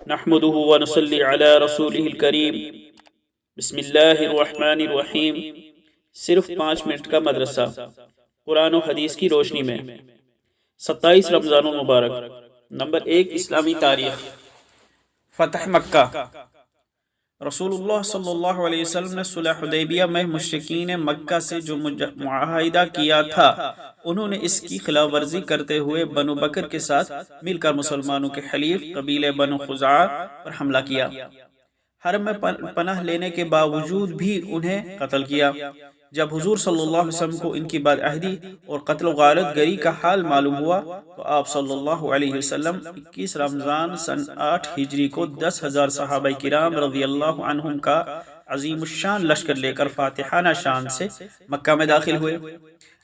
نحمده ونصلي على رسوله الکریم بسم اللہ الرحمن الرحیم۔ صرف 5 منٹ کا مدرسہ قرآن و حدیث کی روشنی میں 27 رمضان المبارک۔ نمبر 1، اسلامی تاریخ۔ فتح مکہ۔ رسول اللہ صلی اللہ علیہ وسلم نے صلح حدیبیہ میں مشرکین مکہ سے جو معاہدہ کیا تھا، انہوں نے اس کی خلاف ورزی کرتے ہوئے بنو بکر کے ساتھ مل کر مسلمانوں کے حلیف قبیلے بنو خزاعہ پر حملہ کیا۔ حرم میں پناہ لینے کے باوجود بھی انہیں قتل کیا۔ جب حضور صلی اللہ علیہ وسلم کو ان کی بدعہدی اور قتل و غارت گری کا حال معلوم ہوا تو آپ صلی اللہ علیہ وسلم 21 رمضان سن 8 ہجری کو 10,000 صحابہ کرام رضی اللہ عنہم کا عظیم الشان لشکر لے کر فاتحانہ شان سے مکہ میں داخل ہوئے۔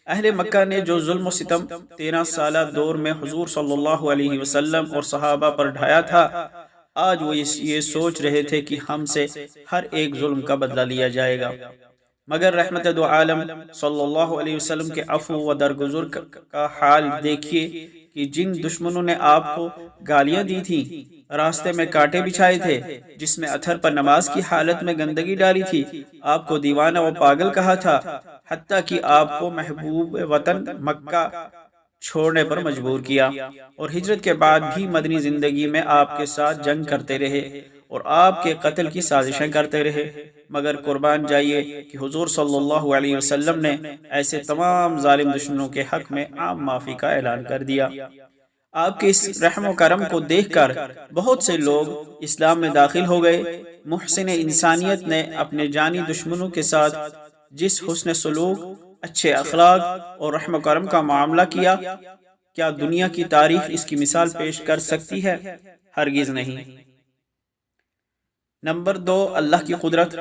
اہل مکہ نے جو ظلم و ستم 13 سالہ دور میں حضور صلی اللہ علیہ وسلم اور صحابہ پر ڈھایا تھا، آج وہ یہ سوچ رہے تھے کہ ہم سے ہر ایک ظلم کا بدلہ لیا جائے گا، مگر رحمت دو عالم صلی اللہ علیہ وسلم کے عفو و درگزر کا حال دیکھیے کہ جن دشمنوں نے آپ کو گالیاں دی تھیں، راستے میں کانٹے بچھائے تھے، جس میں اتھر پر نماز کی حالت میں گندگی ڈالی تھی، آپ کو دیوانہ و پاگل کہا تھا، حتیٰ کہ آپ کو محبوب وطن مکہ چھوڑنے پر مجبور کیا، اور ہجرت کے بعد بھی مدنی زندگی میں آپ کے ساتھ جنگ کرتے رہے اور آپ کے قتل کی سازشیں کرتے رہے، مگر قربان جائیے کہ حضور صلی اللہ علیہ وسلم نے ایسے تمام ظالم دشمنوں کے حق میں عام معافی کا اعلان کر دیا۔ آپ کے اس رحم و کرم کو دیکھ کر بہت سے لوگ اسلام میں داخل ہو گئے۔ محسن انسانیت نے اپنے جانی دشمنوں کے ساتھ جس حسن سلوک، اچھے اخلاق اور رحم و کرم کا معاملہ کیا، کیا دنیا کی تاریخ اس کی مثال پیش کر سکتی ہے؟ ہرگز نہیں۔ نمبر 2، اللہ کی قدرت۔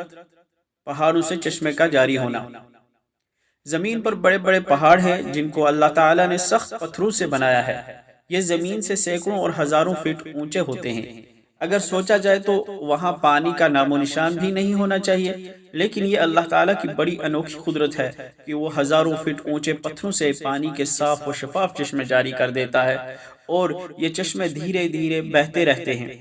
پہاڑوں سے چشمے کا جاری ہونا۔ زمین پر بڑے بڑے پہاڑ ہیں جن کو اللہ تعالیٰ نے سخت پتھروں سے بنایا ہے۔ یہ زمین سے سینکڑوں اور ہزاروں فٹ اونچے ہوتے ہیں۔ اگر سوچا جائے تو وہاں پانی کا نام و نشان بھی نہیں ہونا چاہیے، لیکن یہ اللہ تعالیٰ کی بڑی انوکھی قدرت ہے کہ وہ ہزاروں فٹ اونچے پتھروں سے پانی کے صاف و شفاف چشمے جاری کر دیتا ہے، اور یہ چشمے دھیرے دھیرے بہتے رہتے ہیں،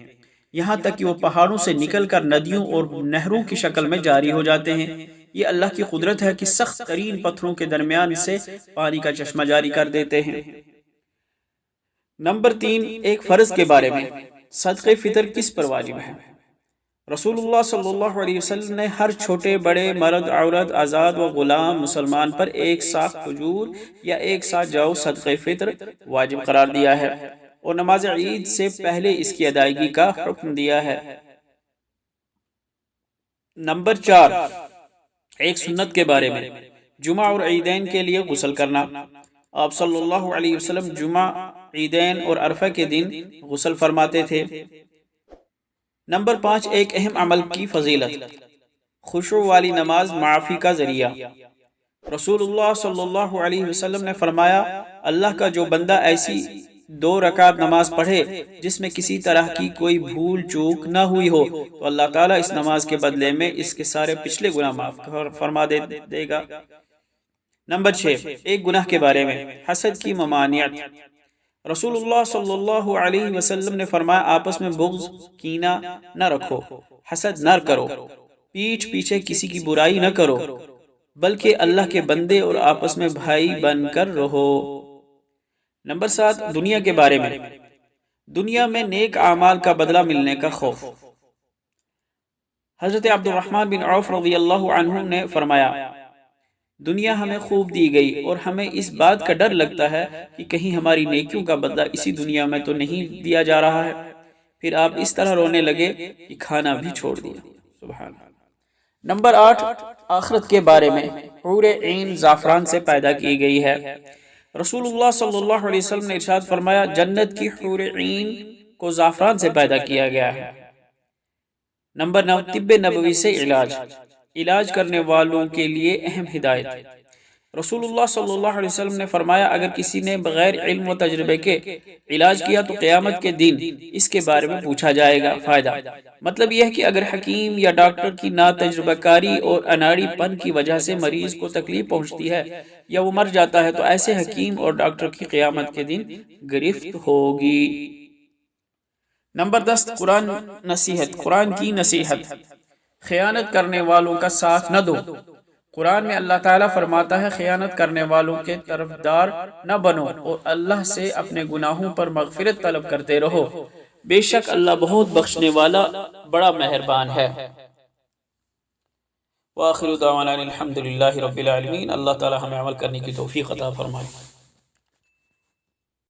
یہاں تک کہ وہ پہاڑوں سے نکل کر ندیوں اور نہروں کی شکل میں جاری ہو جاتے ہیں۔ یہ اللہ کی قدرت ہے کہ سخت ترین پتھروں کے درمیان سے پانی کا چشمہ جاری کر دیتے ہیں۔ نمبر 3، ایک فرض کے بارے میں۔ صدقہ فطر کس پر واجب ہے؟ رسول اللہ صلی اللہ علیہ وسلم نے ہر چھوٹے بڑے، مرد عورت، آزاد و غلام مسلمان پر 1 ساق کھجور یا 1 سا جو صدقہ فطر واجب قرار دیا ہے، اور نماز عید سے پہلے اس کی ادائیگی کا حکم دیا ہے۔ نمبر 4، ایک سنت کے بارے میں۔ جمعہ اور عیدین کے لیے غسل کرنا۔ آپ صلی اللہ علیہ وسلم جمعہ، عیدین اور عرفہ کے دن غسل فرماتے تھے۔ نمبر 5، ایک اہم عمل کی فضیلت۔ خشوع والی نماز معافی کا ذریعہ۔ رسول اللہ صلی اللہ علیہ وسلم نے فرمایا، اللہ کا جو بندہ ایسی 2 رکعت نماز پڑھے جس میں کسی طرح کی کوئی بھول چوک نہ ہوئی ہو، تو اللہ تعالیٰ اس نماز کے بدلے میں اس کے سارے پچھلے گناہ معاف فرما دے گا۔ نمبر 6، ایک گناہ کے بارے میں۔ حسد کی ممانعت۔ رسول اللہ صلی اللہ علیہ وسلم نے فرمایا، آپس میں بغض، کینہ نہ رکھو، حسد نہ کرو، پیٹھ پیچھے کسی کی برائی نہ کرو، بلکہ اللہ کے بندے اور آپس میں بھائی بن کر رہو۔ نمبر 7، دنیا کے بارے میں۔ دنیا میں نیک اعمال کا بدلہ ملنے کا خوف۔ حضرت عبد الرحمن بن عوف رضی اللہ عنہ نے فرمایا، دنیا ہمیں خوب دی گئی اور ہمیں اس بات کا ڈر لگتا ہے کہ کہیں ہماری نیکیوں کا بدلہ اسی دنیا میں تو نہیں دیا جا رہا ہے۔ پھر آپ اس طرح رونے لگے کہ کھانا بھی چھوڑ دیا۔ سبحان اللہ۔ نمبر 8، آخرت کے بارے میں۔ حور عین زعفران سے پیدا کی گئی ہے۔ رسول اللہ صلی اللہ علیہ وسلم نے ارشاد فرمایا، جنت کی حور عین کو زعفران سے پیدا کیا گیا ہے۔ نمبر 9، طب نبوی سے علاج کرنے والوں کے لیے اہم ہدایت۔ رسول اللہ صلی اللہ علیہ وسلم نے فرمایا، اگر کسی نے بغیر علم و تجربے کے علاج کیا تو قیامت کے دن اس کے بارے میں پوچھا جائے گا۔ فائدہ، مطلب یہ ہے کہ اگر حکیم یا ڈاکٹر کی ناتجربہ کاری اور اناڑی پن کی وجہ سے مریض کو تکلیف پہنچتی ہے یا وہ مر جاتا ہے تو ایسے حکیم اور ڈاکٹر کی قیامت کے دن گرفت ہوگی۔ نمبر 10 قرآن نصیحت، قرآن کی نصیحت، خیانت کرنے والوں کا ساتھ نہ دو۔ قرآن میں اللہ تعالیٰ فرماتا ہے خیانت کرنے والوں کے طرفدار نہ بنو اور اللہ سے اپنے گناہوں پر مغفرت طلب کرتے رہو، بے شک اللہ بہت بخشنے والا بڑا مہربان ہے۔ وآخر دعوانا الحمدللہ رب العالمین۔ اللہ تعالیٰ ہمیں عمل کرنے کی توفیق عطا فرمائے۔